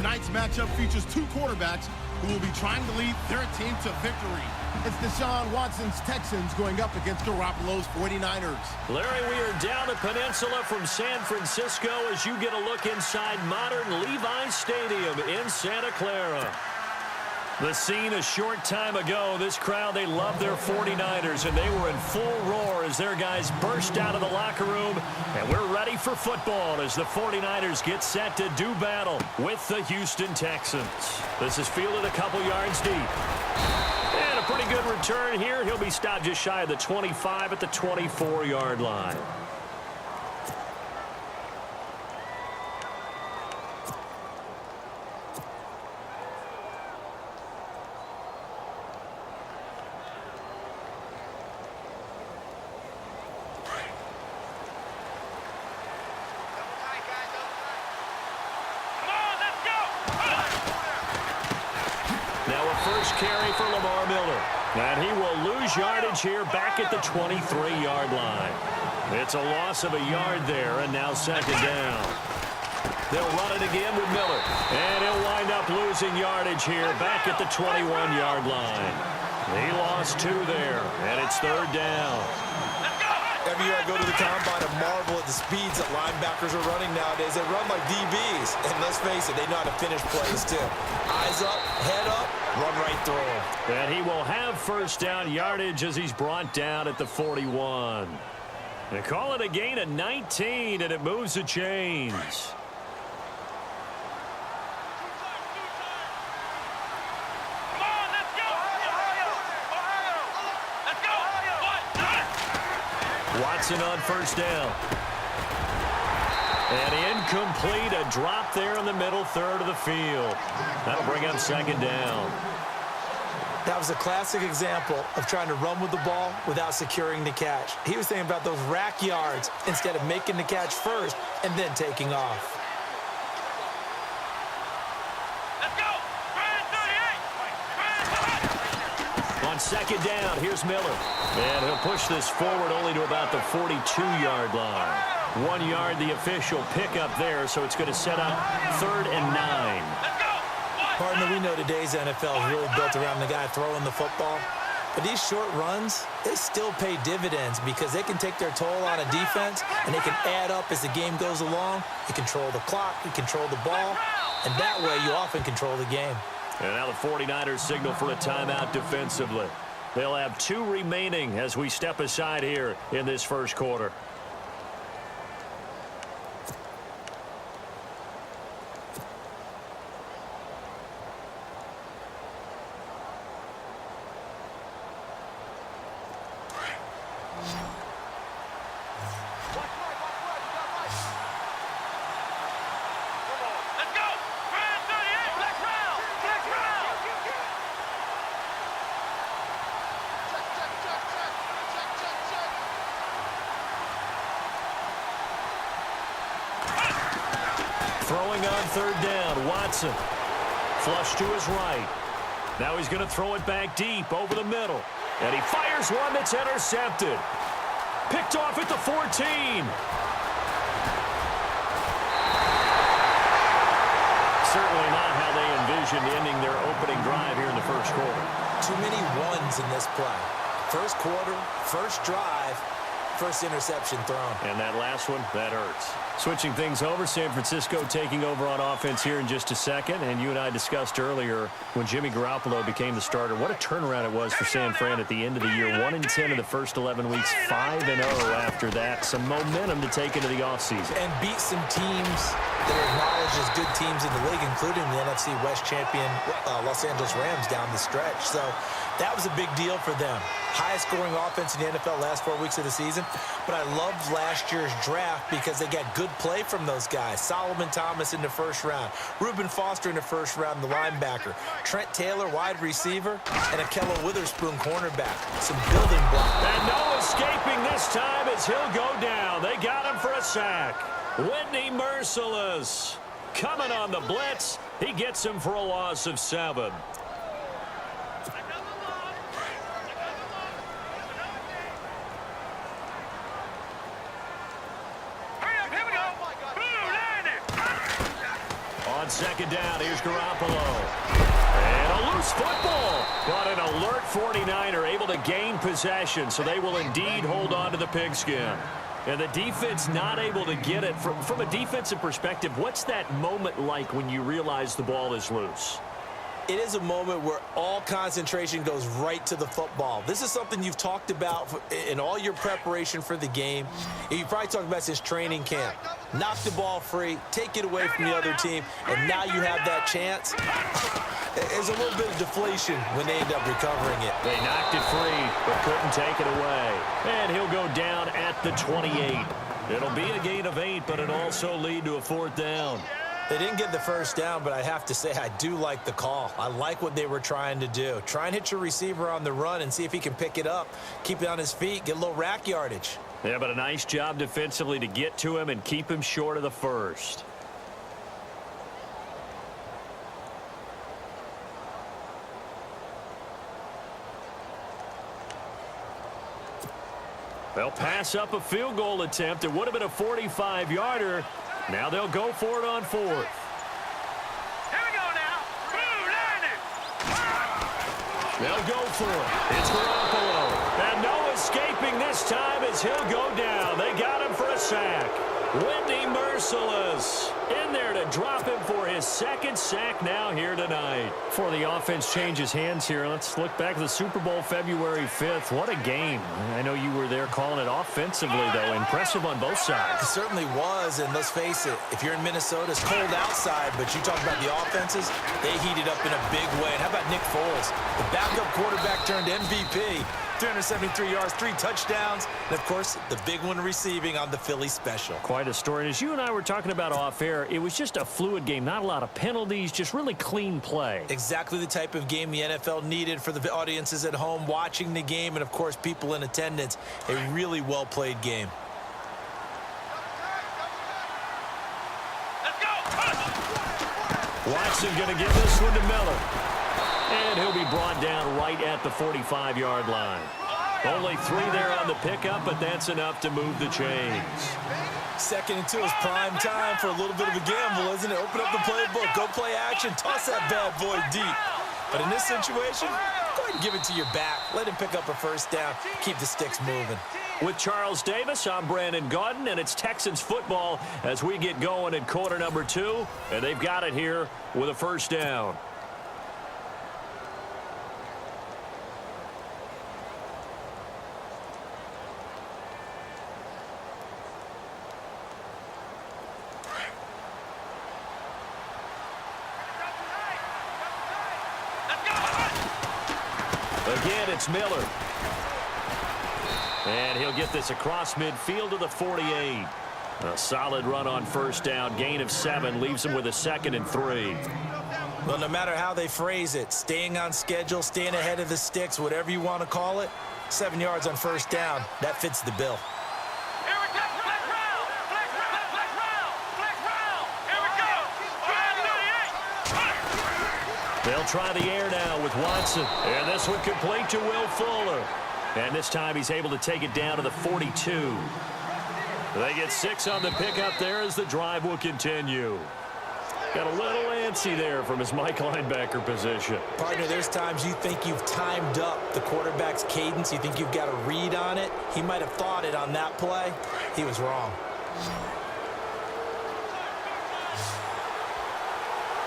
Tonight's matchup features two quarterbacks who will be trying to lead their team to victory. It's Deshaun Watson's Texans going up against Garoppolo's 49ers. Larry, we are down the peninsula from San Francisco as you get a look inside modern Levi Stadium in Santa Clara. The scene a short time ago, this crowd, they love their 49ers, and they were in full roar as their guys burst out of the locker room. And we're ready for football as the 49ers get set to do battle with the Houston Texans. This is fielded a couple yards deep. And a pretty good return here. He'll be stopped just shy of the 25 at the 24-yard line. Carry for Lamar Miller. And he will lose yardage here back at the 23-yard line. It's a loss of a yard there, and now second down. They'll run it again with Miller. And he'll wind up losing yardage here back at the 21-yard line. He lost two there, and it's third down. Every year I go to the combine and marvel at the speeds that linebackers are running nowadays. They run like DBs. And let's face it, they know how to finish plays too. Eyes up, head up, run right through them. And he will have first down yardage as he's brought down at the 41. They call it a gain of 19, and it moves the chains. Watson on first down. And incomplete, a drop there in the middle third of the field. That'll bring up second down. That was a classic example of trying to run with the ball without securing the catch. He was thinking about those rack yards instead of making the catch first and then taking off. On second down, here's Miller. And he'll push this forward only to about the 42-yard line. 1 yard, the official pickup there, so it's going to set up third and 9. Partner, we know today's NFL is really built around the guy throwing the football. But these short runs, they still pay dividends because they can take their toll on a defense, and they can add up as the game goes along. You control the clock, you control the ball, and that way you often control the game. And now the 49ers signal for a timeout defensively. They'll have 2 remaining as we step aside here in this first quarter. Throwing on third down, Watson. Flush to his right. Now he's going to throw it back deep over the middle. And he fires one that's intercepted. Picked off at the 14. Certainly not how they envisioned ending their opening drive here in the first quarter. Too many ones in this play. First quarter, first drive, first interception thrown. And that last one, that hurts. Switching things over, San Francisco taking over on offense here in just a second. And you and I discussed earlier when Jimmy Garoppolo became the starter, what a turnaround it was for San Fran at the end of the year. 1-10 in the first 11 weeks, 5-0 after that. Some momentum to take into the offseason. And beat some teams that are acknowledged as good teams in the league, including the NFC West champion Los Angeles Rams down the stretch. So that was a big deal for them. Highest scoring offense in the NFL last 4 weeks of the season. But I loved last year's draft because they got good play from those guys. Solomon Thomas in the first round. Reuben Foster in the first round, the linebacker. Trent Taylor, wide receiver. And Akello Witherspoon, cornerback. Some building blocks. And no escaping this time as he'll go down. They got him for a sack. Whitney Merciless coming on the blitz. He gets him for a loss of 7. On On second down, here's Garoppolo. And a loose football. But an alert 49er able to gain possession, so they will indeed hold on to the pigskin. And the defense not able to get it. From a defensive perspective, what's that moment like when you realize the ball is loose? It is a moment where all concentration goes right to the football. This is something you've talked about in all your preparation for the game. You probably talked about since training camp. Knock the ball free, take it away from the other team, and now you have that chance. There's a little bit of deflation when they end up recovering it. They knocked it free, but couldn't take it away. And he'll go down at the 28. It'll be a gain of 8, but it'll also lead to a 4th down. They didn't get the first down, but I have to say I do like the call. I like what they were trying to do. Try and hit your receiver on the run and see if he can pick it up, keep it on his feet, get a little rack yardage. Yeah, but a nice job defensively to get to him and keep him short of the first. They'll pass up a field goal attempt. It would have been a 45-yarder. Now they'll go for it on 4th. Here we go now. They'll go for it. It's Garoppolo. And no escaping this time as he'll go down. They got him for a sack. Wendy Merciless in there to drop him for his 2nd sack now here tonight. Before the offense changes hands here, let's look back to the Super Bowl February 5th. What a game. I know you were there calling it offensively, though. Impressive on both sides. It certainly was, and let's face it, if you're in Minnesota, it's cold outside, but you talk about the offenses, they heated up in a big way. And how about Nick Foles, the backup quarterback turned MVP, 373 yards, 3 touchdowns, and, of course, the big one receiving on the Philly special. Quite a story. And as you and I were talking about off air, it was just a fluid game, not a lot of penalties, just really clean play. Exactly the type of game the NFL needed for the audiences at home watching the game and, of course, people in attendance. A really well-played game. Let's go. Watson going to give this one to Miller. And he'll be brought down right at the 45-yard line. Only 3 there on the pickup, but that's enough to move the chains. 2nd and 2 is prime time for a little bit of a gamble, isn't it? Open up the playbook, go play action, toss that bad boy deep. But in this situation, go ahead and give it to your back. Let him pick up a 1st down, keep the sticks moving. With Charles Davis, I'm Brandon Gaudin, and it's Texans football as we get going in quarter number 2. And they've got it here with a 1st down. Again, it's Miller. And he'll get this across midfield to the 48. A solid run on 1st down. Gain of 7 leaves him with a 2nd and 3. Well, no matter how they phrase it, staying on schedule, staying ahead of the sticks, whatever you want to call it, 7 yards on 1st down, that fits the bill. Here we go. Flex round. Flex round. Flex round. Flex round. Here we go. 38. They'll try the air now with Watson. And this one complete to Will Fuller. And this time he's able to take it down to the 42. They get 6 on the pickup there as the drive will continue. Got a little antsy there from his Mike linebacker position. Partner, there's times you think you've timed up the quarterback's cadence. You think you've got a read on it. He might have thought it on that play. He was wrong.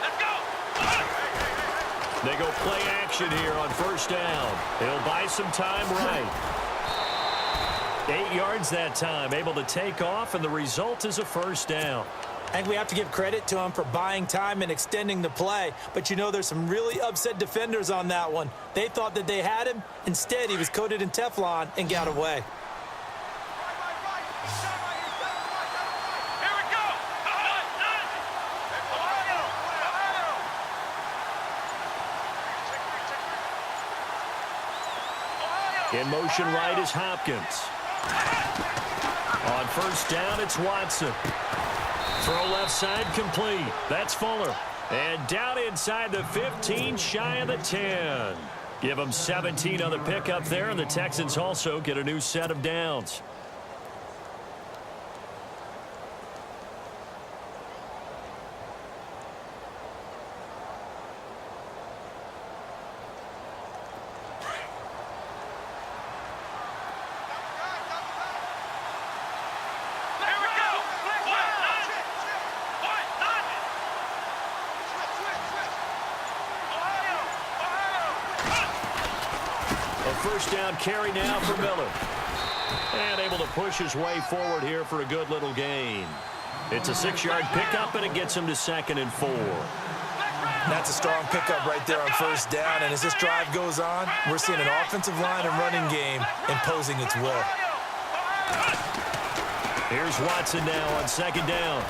Let's go. They go play action here on 1st down. He'll buy some time right. 8 yards that time, able to take off, and the result is a 1st down. I think we have to give credit to him for buying time and extending the play. But, you know, there's some really upset defenders on that one. They thought that they had him. Instead, he was coated in Teflon and got away. Here we go. In motion right is Hopkins. On 1st down, it's Watson. Throw left side complete. That's Fuller. And down inside the 15, shy of the 10. Give them 17 on the pickup there, and the Texans also get a new set of downs. first down carry now for Miller. And able to push his way forward here for a good little gain. It's a 6-yard pickup, and it gets him to 2nd and 4. That's a strong pickup right there on first down. And as this drive goes on, we're seeing an offensive line and running game imposing its will. Here's Watson now on 2nd down.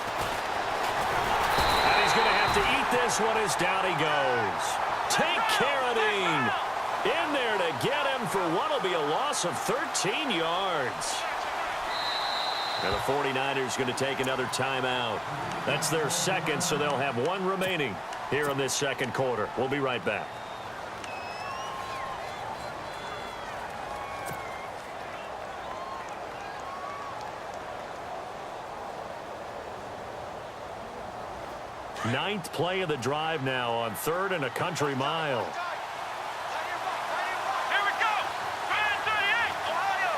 And he's going to have to eat this one as down he goes. Take Carradine in there to get him for what will be a loss of 13 yards. And the 49ers going to take another timeout. That's their second, so they'll have one remaining here in this second quarter. We'll be right back. Ninth play of the drive now on 3rd and a country mile. Here we go. 38. Ohio.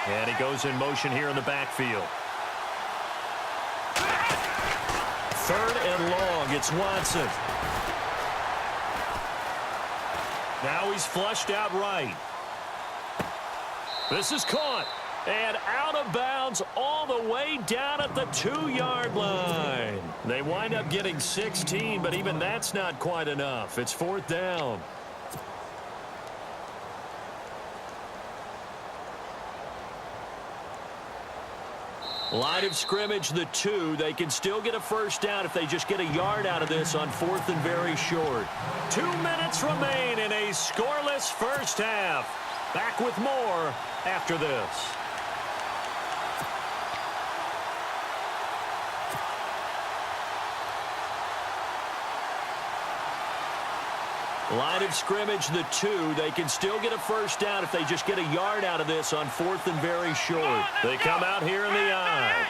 And he goes in motion here in the backfield. 3rd and long. It's Watson. Now he's flushed out right. This is caught. And out of bounds all the way down at the 2-yard line. They wind up getting 16, but even that's not quite enough. It's 4th down. Line of scrimmage, the 2. They can still get a first down if they just get a yard out of this on 4th and very short. 2 minutes remain in a scoreless first half. Back with more after this. Line of scrimmage, the 2. They can still get a first down if they just get a yard out of this on 4th and very short. They come out here in the eye.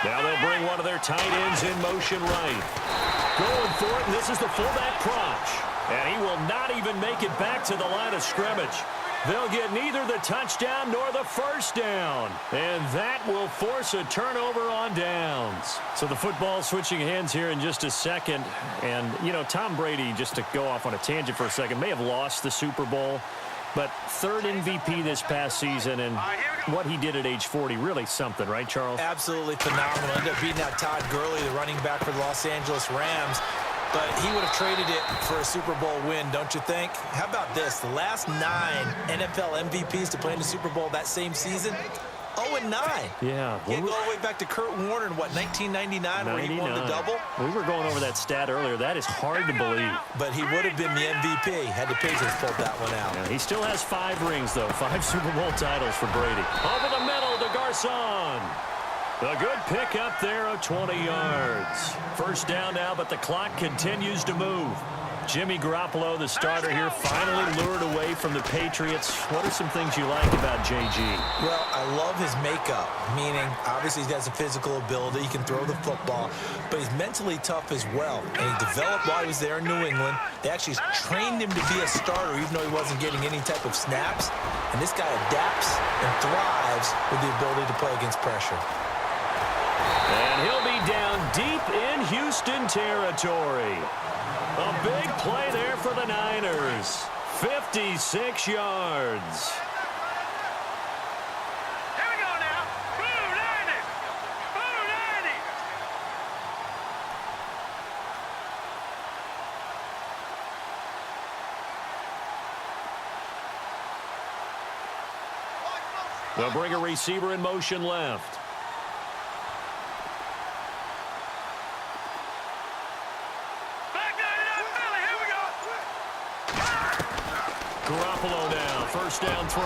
Now they'll bring one of their tight ends in motion right. Going for it, and this is the fullback Crotch. And he will not even make it back to the line of scrimmage. They'll get neither the touchdown nor the first down. And that will force a turnover on downs. So the football switching hands here in just a second. And, you know, Tom Brady, just to go off on a tangent for a second, may have lost the Super Bowl. But 3rd MVP this past season, and what he did at age 40, really something, right, Charles? Absolutely phenomenal. Ended up beating out Todd Gurley, the running back for the Los Angeles Rams. But he would have traded it for a Super Bowl win, don't you think? How about this? The last 9 NFL MVPs to play in the Super Bowl that same season, 0-9. Yeah. You go all the way back to Kurt Warner in, what, 1999, where he won the double? We were going over that stat earlier. That is hard to believe. But he would have been the MVP had the Patriots pulled that one out. Yeah, he still has 5 rings, though. 5 Super Bowl titles for Brady. Over the middle to Garcon. A good pick up there of 20 yards. First down now, but the clock continues to move. Jimmy Garoppolo, the starter here, finally lured away from the Patriots. What are some things you like about JG? Well, I love his makeup, meaning obviously he has a physical ability. He can throw the football, but he's mentally tough as well. And he developed while he was there in New England. They actually trained him to be a starter, even though he wasn't getting any type of snaps. And this guy adapts and thrives with the ability to play against pressure. And he'll be down deep in Houston territory. A big play there for the Niners. 56 yards. Here we go now. Boo, 90. Boo, 90. They'll bring a receiver in motion left. Garoppolo now, first down throw.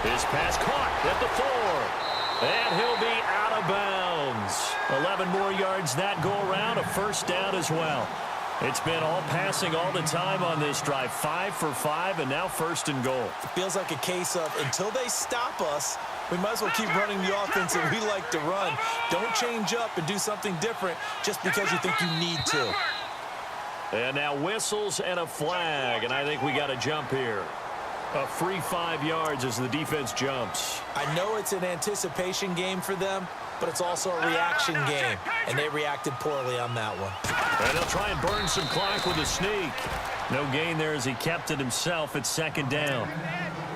His pass caught at the 4. And he'll be out of bounds. 11 more yards that go around, a first down as well. It's been all passing all the time on this drive. 5 for 5, and now first and goal. It feels like a case of until they stop us, we might as well keep running the offense that we like to run. Don't change up and do something different just because you think you need to. And now whistles and a flag, and I think we got a jump here. A free 5 yards as the defense jumps. I know it's an anticipation game for them, but it's also a reaction game, and they reacted poorly on that one. And they'll try and burn some clock with a sneak. No gain there as he kept it himself at 2nd down.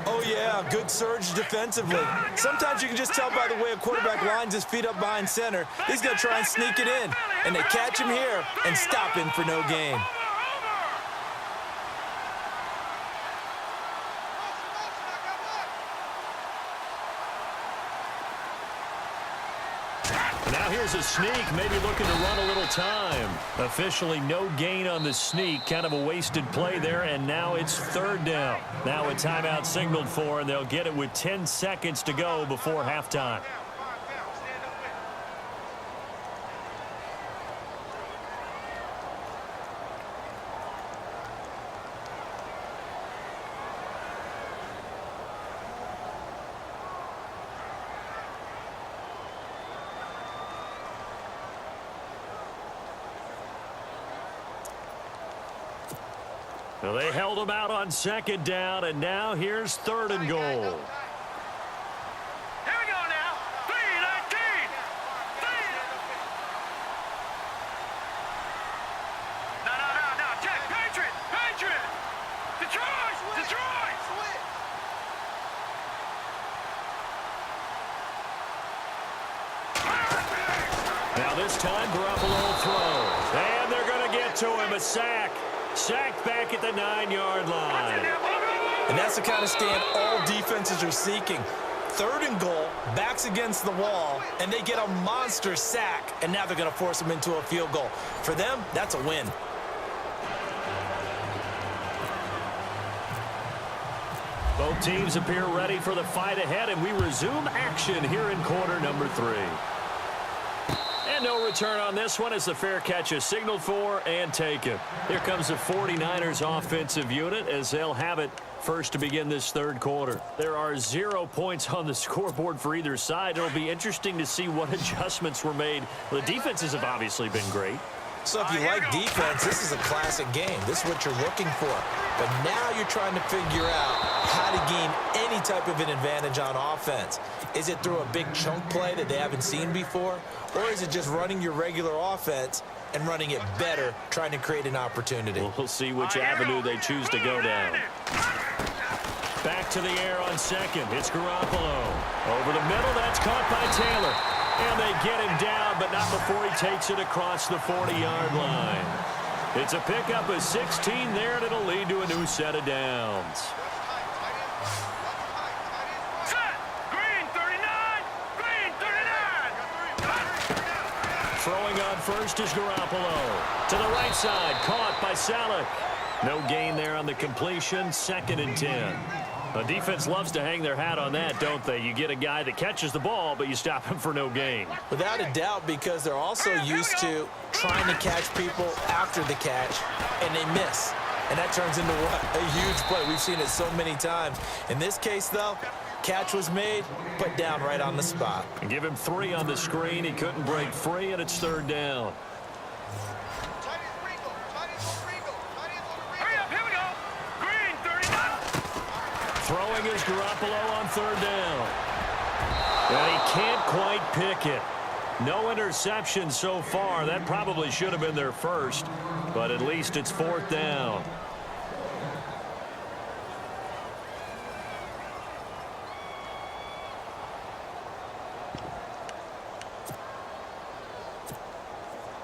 Oh, yeah, good surge defensively. Sometimes you can just tell by the way a quarterback lines his feet up behind center. He's going to try and sneak it in, and they catch him here and stop him for no gain. Now here's a sneak, maybe looking to run a little time. Officially no gain on the sneak, kind of a wasted play there, and now it's 3rd down. Now a timeout signaled for, and they'll get it with 10 seconds to go before halftime. Well, they held him out on 2nd down, and now here's 3rd and goal. Here we go now. 3-19. No. Check. Patriot. Detroit. Now this time, Garoppolo throws. And they're going to get to him, a sack. Sacked back at the 9-yard line. And that's the kind of stand all defenses are seeking. 3rd and goal, backs against the wall, and they get a monster sack, and now they're going to force them into a field goal. For them, that's a win. Both teams appear ready for the fight ahead, and we resume action here in quarter number 3. And no return on this one as the fair catch is signaled for and taken. Here comes the 49ers offensive unit as they'll have it first to begin this 3rd quarter. There are 0 points on the scoreboard for either side. It'll be interesting to see what adjustments were made. The defenses have obviously been great. So if you like defense, this is a classic game. This is what you're looking for. But now you're trying to figure out how to gain any type of an advantage on offense. Is it through a big chunk play that they haven't seen before? Or is it just running your regular offense and running it better, trying to create an opportunity? We'll see which avenue they choose to go down. Back to the air on 2nd. It's Garoppolo. Over the middle, that's caught by Taylor. And they get him down, but not before he takes it across the 40-yard line. It's a pickup of 16 there, and it'll lead to a new set of downs. Green 39. Throwing on first is Garoppolo. To the right side, caught by Salek. No gain there on the completion, 2nd and 10. The defense loves to hang their hat on that, don't they? You get a guy that catches the ball, but you stop him for no gain. Without a doubt, because they're also used to trying to catch people after the catch, and they miss. And that turns into what? A huge play. We've seen it so many times. In this case, though, catch was made, put down right on the spot. And give him 3 on the screen. He couldn't break free, and it's 3rd down. Hurry up, here we go. Green 39. Throwing is Garoppolo on 3rd down. And he can't quite pick it. No interception so far. That probably should have been their first, but at least it's 4th down.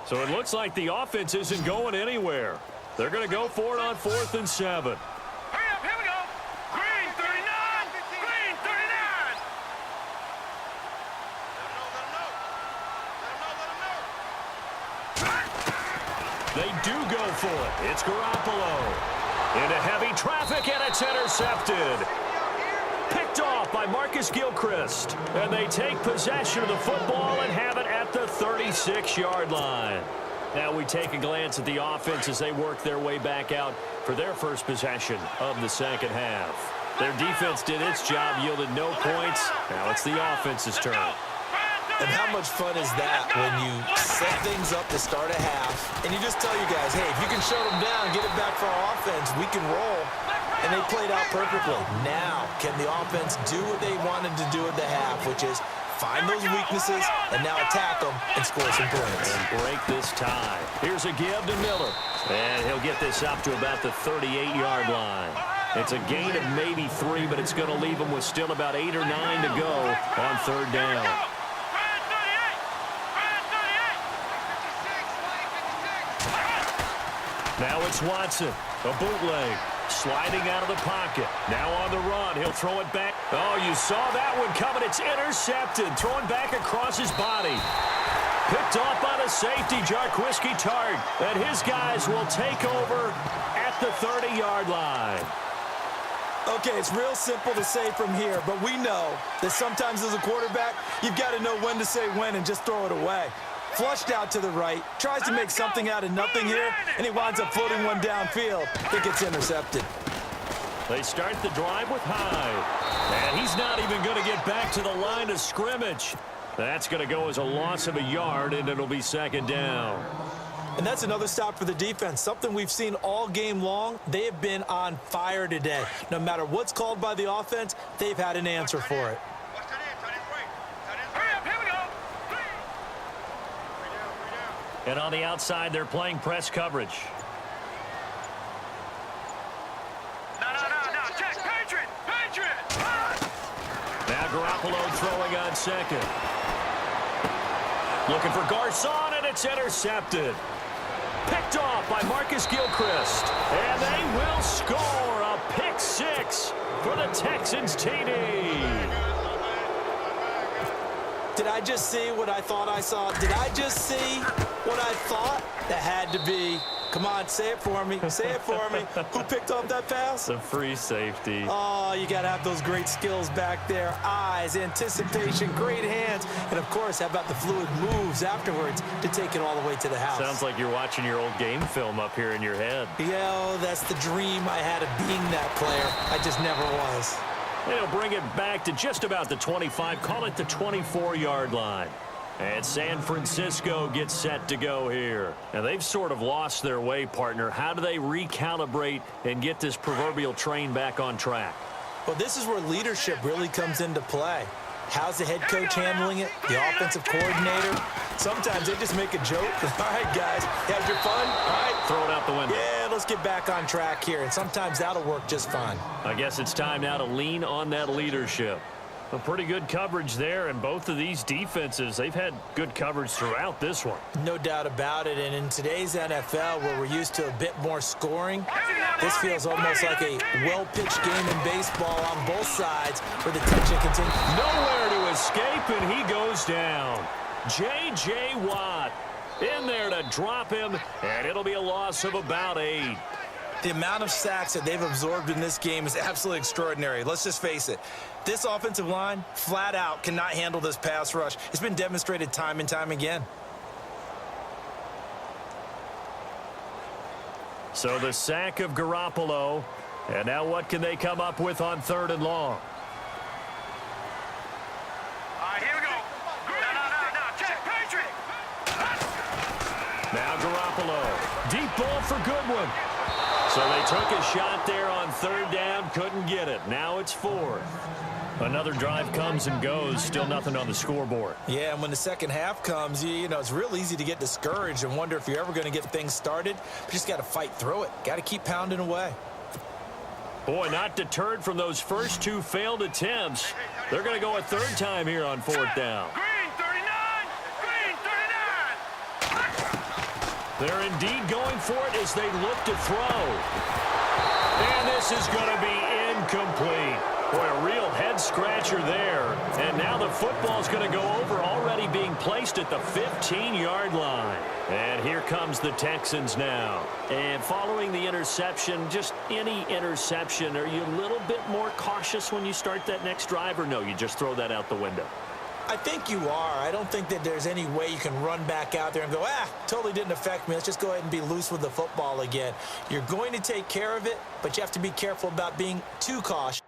So it looks like the offense isn't going anywhere. They're going to go for it on 4th and 7. Hurry up, here we go. Green 39. Green 39. They do go for it. It's Garoppolo. Into heavy traffic, and it's intercepted. Picked off by Marcus Gilchrist. And they take possession of the football and have it at the 36-yard line. Now we take a glance at the offense as they work their way back out for their first possession of the 2nd half. Their defense did its job, yielded no points. Now it's the offense's turn. And how much fun is that when you set things up to start a half, and you just tell you guys, hey, if you can shut them down, get it back for our offense, we can roll. and they played out perfectly. Now, can the offense do what they wanted to do at the half, which is find those weaknesses and now attack them and score some points. And break this tie. Here's a give to Miller. And he'll get this up to about the 38-yard line. It's a gain of maybe 3, but it's going to leave them with still about 8 or 9 to go on third down. Now it's Watson, a bootleg, sliding out of the pocket. Now on the run, he'll throw it back. Oh, you saw that one coming. It's intercepted, thrown back across his body. Picked off by the safety, Jarquiski Tart. And his guys will take over at the 30-yard line. Okay, it's real simple to say from here, but we know that sometimes as a quarterback, you've got to know when to say when and just throw it away. Flushed out to the right, tries to make something out of nothing here, and he winds up floating one downfield that gets intercepted. They start the drive with Hyde. And he's not even going to get back to the line of scrimmage. That's going to go as a loss of a yard, and it'll be second down. And that's another stop for the defense, something we've seen all game long. They have been on fire today. No matter what's called by the offense, they've had an answer for it. And on the outside, they're playing press coverage. No. Check. Patriot. Now Garoppolo throwing on second. Looking for Garcon, and it's intercepted. Picked off by Marcus Gilchrist. And they will score a pick six for the Texans TD. Did I just see what I thought I saw? Did I just see what I thought? That had to be. Come on, say it for me. Say it for me. Who picked off that pass? The free safety. Oh, you got to have those great skills back there. Eyes, anticipation, great hands. And, of course, how about the fluid moves afterwards to take it all the way to the house? Sounds like you're watching your old game film up here in your head. Yeah, that's the dream I had of being that player. I just never was. And he'll bring it back to just about the 25, call it the 24-yard line. And San Francisco gets set to go here. And they've sort of lost their way, partner. How do they recalibrate and get this proverbial train back on track? Well, this is where leadership really comes into play. How's the head coach handling it? The offensive coordinator? Sometimes they just make a joke. All right, guys, you had your fun? All right. Throw it out the window. Yeah, let's get back on track here. And sometimes that'll work just fine. I guess it's time now to lean on that leadership. A pretty good coverage there, and both of these defenses, they've had good coverage throughout this one. No doubt about it, and in today's NFL, where we're used to a bit more scoring, this feels almost like a well-pitched game in baseball on both sides where the tension continues. Nowhere to escape, and he goes down. J.J. Watt in there to drop him, and it'll be a loss of about 8. The amount of sacks that they've absorbed in this game is absolutely extraordinary. Let's just face it. This offensive line, flat out, cannot handle this pass rush. It's been demonstrated time and time again. So the sack of Garoppolo. And now what can they come up with on 3rd and long? All right, here we go. No. Check. Patriot. Now Garoppolo. Deep ball for Goodwin. So they took a shot there on 3rd down, couldn't get it. Now it's 4th. Another drive comes and goes, still nothing on the scoreboard. Yeah, and when the second half comes, you know, it's real easy to get discouraged and wonder if you're ever going to get things started. But you just got to fight through it. Got to keep pounding away. Boy, not deterred from those first 2 failed attempts. They're going to go a 3rd time here on 4th down. Green 39. They're indeed going for it as they look to throw. And this is going to be incomplete. Boy, a real head-scratcher there. And now the football's going to go over, already being placed at the 15-yard line. And here comes the Texans now. And following the interception, just any interception, are you a little bit more cautious when you start that next drive, or no, you just throw that out the window? I think you are. I don't think that there's any way you can run back out there and go, totally didn't affect me. Let's just go ahead and be loose with the football again. You're going to take care of it, but you have to be careful about being too cautious.